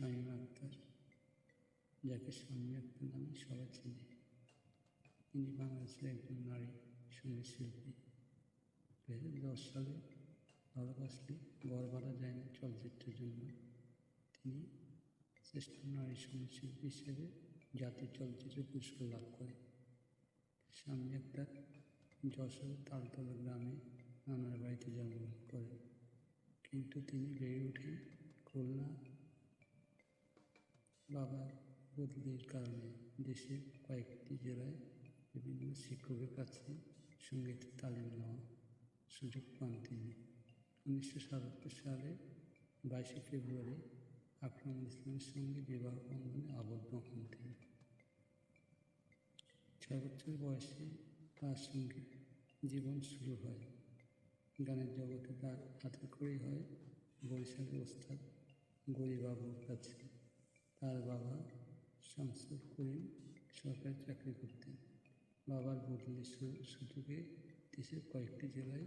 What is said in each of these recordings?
শামীম আক্তার, যাকে শামীম আক্তার নামে সবাই চেনে। তিনি বাংলাদেশের একজন নারী সঙ্গীত শিল্পী। 2010 সালে ভালোবাসলে ঘর ভাড়া যায় না চলচ্চিত্রের জন্য তিনি শ্রেষ্ঠ নারী সঙ্গীত শিল্পী হিসেবে জাতীয় চলচ্চিত্র পুরস্কার লাভ করেন। শামীম আক্তার যশোরের তালতলা গ্রামে নানার বাড়িতে জন্মগ্রহণ করেন, কিন্তু তিনি বেড়ে ওঠেন খুলনা। বাবার বদলির কারণে দেশের কয়েকটি জেলায় বিভিন্ন শিক্ষকের কাছে সঙ্গীতের তালিম নেওয়ার সুযোগ পান তিনি। 1977 সালে 22 ফেব্রুয়ারি আকরামুল ইসলামের সঙ্গে বিবাহ বন্ধনে আবদ্ধ হন তিনি। 6 বছর বয়সে তার সঙ্গীত জীবন শুরু হয়। গানের জগতে তার হাতেখড়ি হয় বরিশালের ওস্তাদ গরিবাবুর কাছে। তার বাবা শামসুল করিম সরকারি চাকরি করতেন। বাবার বদলির সুযোগে দেশের কয়েকটি জেলায়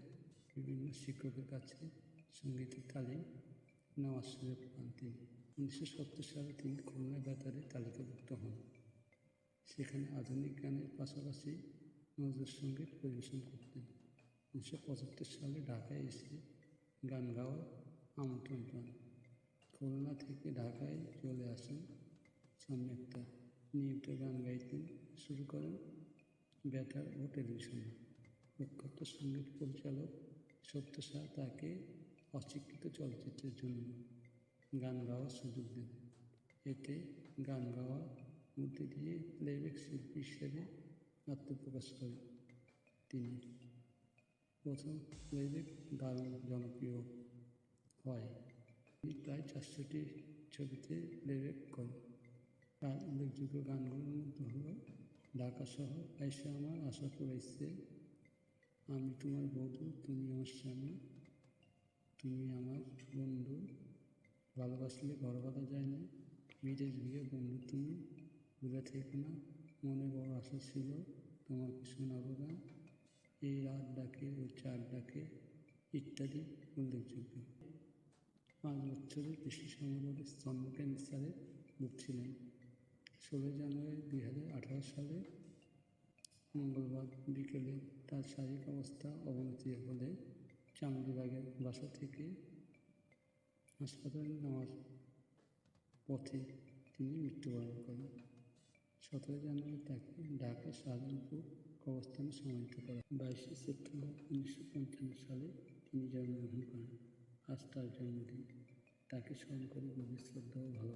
বিভিন্ন শিক্ষকের কাছে সঙ্গীতের তালিম নেওয়ার সুযোগ পান তিনি। 1970 সালে তিনি খুলনা বেতারে তালিকাভুক্ত হন। সেখানে আধুনিক গানের পাশাপাশি নজরুল সঙ্গীত পরিবেশন করতেন। 1975 সালে ঢাকায় এসে গান গাওয়ার আমন্ত্রণ পান। খুলনা থেকে ঢাকায় চলে আসেন শামীম আক্তার। নিয়মিত গান গাইতে শুরু করেন বেতার ও টেলিভিশনে। প্রখ্যাত সঙ্গীত পরিচালক সত্য শাহ তাকে অস্বীকৃত চলচ্চিত্রের জন্য গান গাওয়ার সুযোগ দেন। এতে গান গাওয়ার মধ্যে দিয়ে প্লেব্যাক শিল্পী হিসেবে আত্মপ্রকাশ করেন তিনি। প্রথম প্লেব্যাক দারুণ জনপ্রিয় হয়। তিনি প্রায় 400টি ছবিতে প্লেব্যাক করেন। তার উল্লেখযোগ্য গানগুলোর মধ্যে হল ঢাকা শহর, আয়শা আমার, আশা করেছে, আমি তোমার বধূ, তুমি আমার স্বামী, তুমি আমার বন্ধু, ভালোবাসলে ঘর বাঁধা যায় না, বিদেশ বিয়ে, বন্ধু তুমি, ভুলে থেকো না, মনে বড় আশা ছিল, তোমাকে শোনাবো গান, এই রাত ডাকে ও চাঁদ ডাকে ইত্যাদি উল্লেখযোগ্য। 5 বছরের বেশি সময় ধরে স্তন ক্যান্সারে ভুগছিলেন। 16 জানুয়ারি 2018 সালে মঙ্গলবার বিকেলে তার শারীরিক অবস্থা অবনতির ফলে চামড়িবাগের বাসা থেকে হাসপাতালে নেওয়ার পথে তিনি মৃত্যুবরণ করেন। 17 জানুয়ারি তাকে ঢাকা শাহজাহানপুর কবরস্থানে সমাহিত করা হয়। 22 সেপ্টেম্বর 1955 সালে তিনি জন্মগ্রহণ করেন। আজ তার জন্মদিন। তাকে স্মরণ করে গভীর শ্রদ্ধা ও ভালোবাসা।